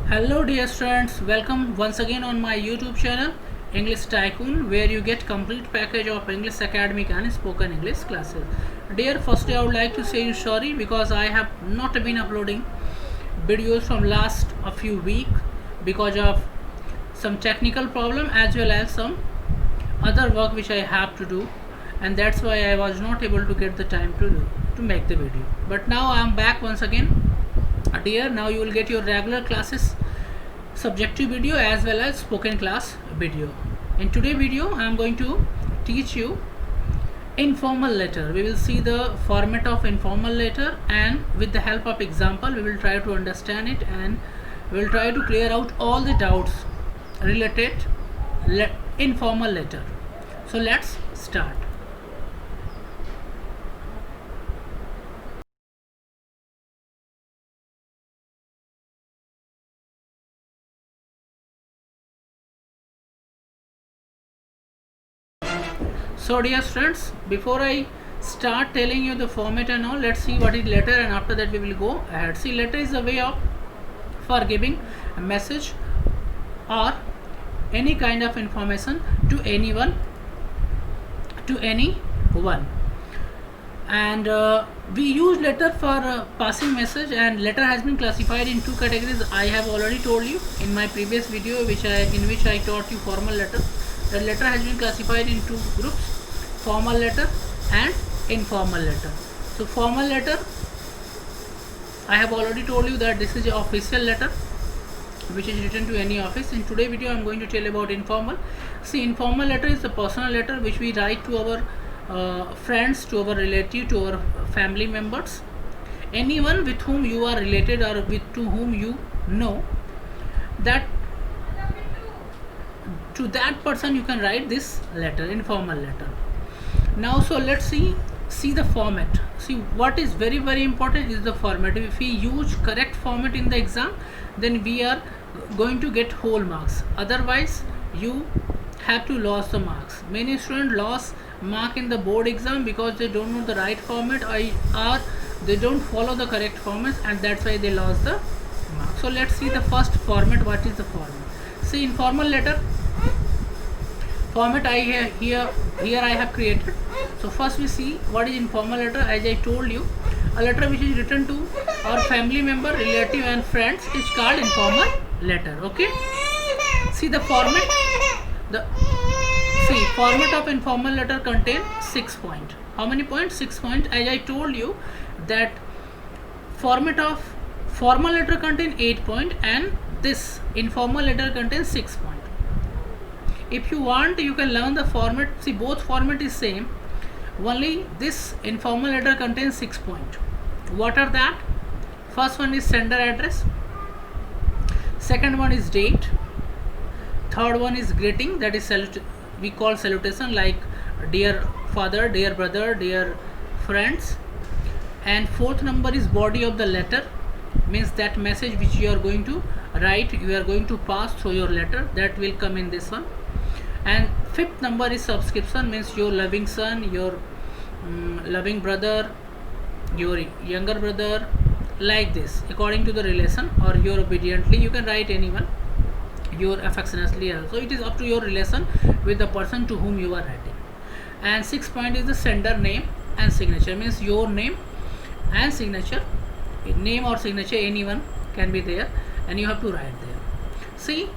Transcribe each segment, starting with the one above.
Hello dear students, welcome once again on my YouTube channel English Tycoon, where you get complete package of English academic and spoken English classes. Dear, firstly I would like to say you sorry because I have not been uploading videos from last a few weeks because of some technical problem as well as some other work which I have to do, and that's why I was not able to get the time to make the video. But now I am back once again. Dear, now you will get your regular classes subjective video as well as spoken class video. In today's video I am going to teach you informal letter. We will see the format of informal letter, and with the help of example we will try to understand it, and we will try to clear out all the doubts related informal letter. So let's start. So dear students, before I start telling you the format and all, let's see what is letter, and after that we will go ahead. See, letter is a way of for giving a message or any kind of information to anyone, and we use letter for passing message, and letter has been classified in two categories. I have already told you in my previous video in which I taught you formal letter. The letter has been classified in two groups: formal letter and informal letter. So formal letter, I have already told you that this is an official letter which is written to any office. In today's video I am going to tell about informal. See, informal letter is a personal letter which we write to our friends, to our relative, to our family members, anyone with whom you are related or to whom you know, that to that person you can write this letter, informal letter. Now, so let's see the format. See, what is very important is the format. If we use correct format in the exam, then we are going to get whole marks. Otherwise you have to lose the marks. Many students lose mark in the board exam because they don't know the right format, or they don't follow the correct format, and that's why they lost the mark. So let's see the first format. What is the format? See, informal letter format here I have created. So first we see what is informal letter. As I told you, a letter which is written to our family member, relative and friends is called informal letter. Okay, see the format. Format of informal letter contain 6 points. How many points? 6 points. As I told you that format of formal letter contain 8 points, and this informal letter contains 6 points. If you want, you can learn the format. See, both format is same, only this informal letter contains 6 points. What are that? First one is sender address, second one is date, third one is greeting, that is we call salutation, like dear father, dear brother, dear friends, and fourth number is body of the letter, means that message which you are going to write, you are going to pass through your letter, that will come in this one. And fifth number is subscription, means your loving son, your loving brother, your younger brother, like this, according to the relation, or your obediently, you can write anyone, your affectionately also. It is up to your relation with the person to whom you are writing. And sixth point is the sender name and signature, means your name and signature, name or signature, anyone can be there, and you have to write there. See,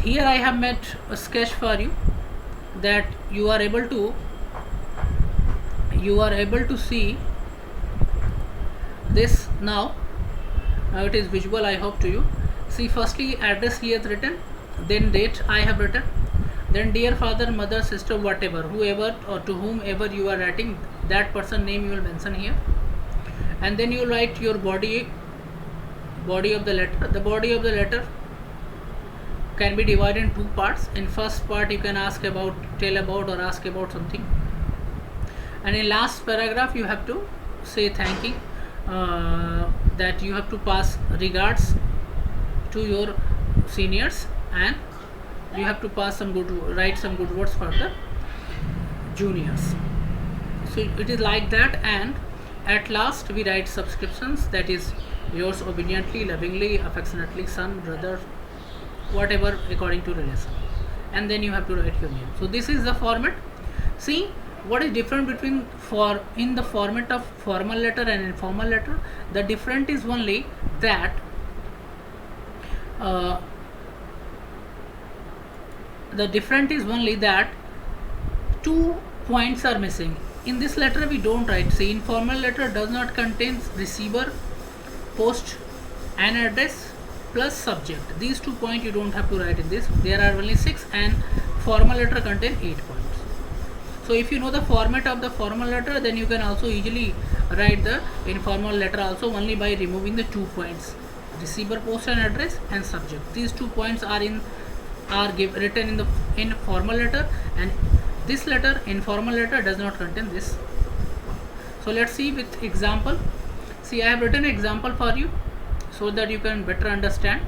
here I have made a sketch for you, that you are able to see this now. Now it is visible, I hope, to you. See, firstly address he has written, then date I have written, then dear father, mother, sister, whatever, whoever or to whomever you are writing, that person name you will mention here, and then you write your body of the letter. The body of the letter can be divided in two parts. In first part you can tell about or ask about something, and in last paragraph you have to say thanking, that you have to pass regards to your seniors, and you have to write some good words for the juniors. So it is like that, and at last we write subscriptions, that is yours obediently, lovingly, affectionately, son, brother, whatever according to relation, and then you have to write your name. So this is the format. See what is different between in the format of formal letter and informal letter. The difference is only that two points are missing. In this letter we don't write. See, informal letter does not contain receiver, post, and address plus subject. These 2 points you don't have to write in this. There are only 6, and formal letter contain 8 points. So if you know the format of the formal letter, then you can also easily write the informal letter also only by removing the 2 points: receiver, post, and address, and subject. These 2 points are written in formal letter, and this letter, informal letter, does not contain this. So let's see with example. See, I have written an example for you so that you can better understand.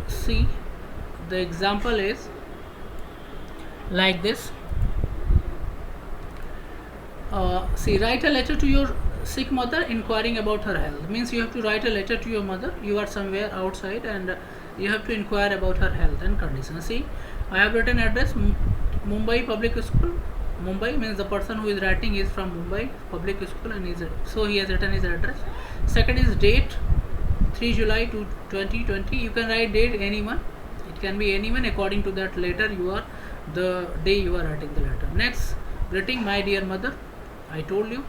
See, the example is like this. See, write a letter to your sick mother inquiring about her health. Means you have to write a letter to your mother. You are somewhere outside and you have to inquire about her health and condition. See, I have written address Mumbai Public School. Mumbai means the person who is writing is from Mumbai Public School, and so he has written his address. Second is date 3 July 2020. You can write date anyone. It can be anyone according to that letter the day you are writing the letter. Next, greeting, my dear mother. I told you.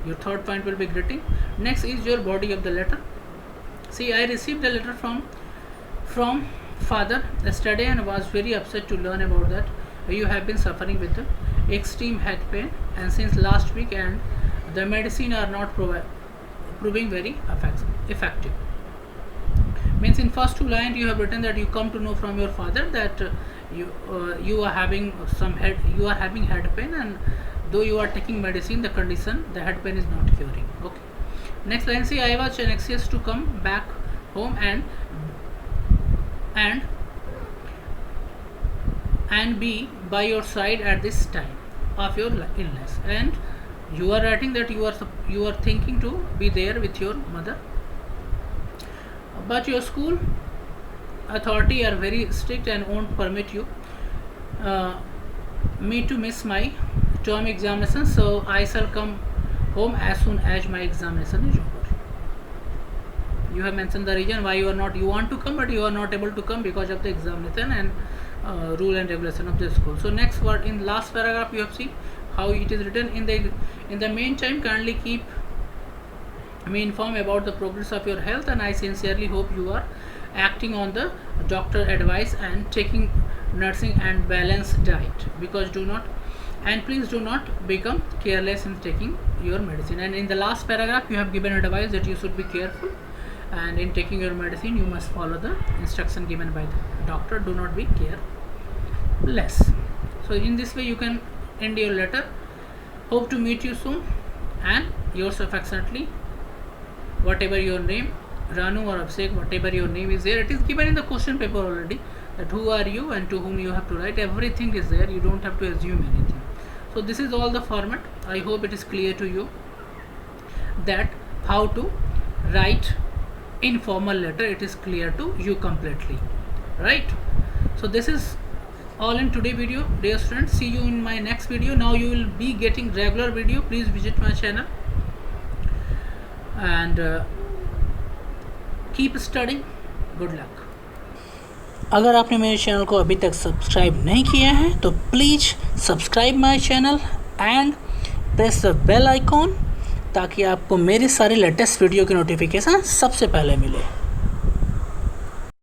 Your third point will be greeting. Next is your body of the letter. See, I received a letter from father yesterday and was very upset to learn about that you have been suffering with the extreme head pain, and since last week, and the medicine are not proving very effective. Means in first 2 lines you have written that you come to know from your father that you are having head pain, and though you are taking medicine, the head pain is not curing. Okay. Next line, see, I was anxious to come back home and be by your side at this time of your illness, and you are writing that you are thinking to be there with your mother, but your school authority are very strict and won't permit me to miss my term examination, so I shall come home as soon as my examination is over. You have mentioned the reason why you want to come, but you are not able to come because of the examination and rule and regulation of the school. So next word in last paragraph, you have seen how it is written. In the meantime, kindly keep me informed about the progress of your health, and I sincerely hope you are acting on the doctor advice and taking nursing and balanced diet, because please do not become careless in taking your medicine. And in the last paragraph, you have given advice that you should be careful, and in taking your medicine you must follow the instruction given by the doctor. Do not be careless. So in this way you can end your letter. Hope to meet you soon, and yours affectionately, whatever your name, Ranu or Abhishek, whatever your name is there, it is given in the question paper already, that who are you and to whom you have to write. Everything is there, you don't have to assume anything. So this is all the format. I hope it is clear to you that how to write informal letter. It is clear to you completely, right? So this is all in today video, dear students. See you in my next video. Now you will be getting regular video. Please visit my channel and keep studying. Good luck. अगर आपने मेरे channel को अभी तक subscribe नहीं किया है तो please subscribe my channel and press the bell icon, ताकि आपको मेरे सारे लेटेस्ट वीडियो की नोटिफिकेशन सबसे पहले मिले।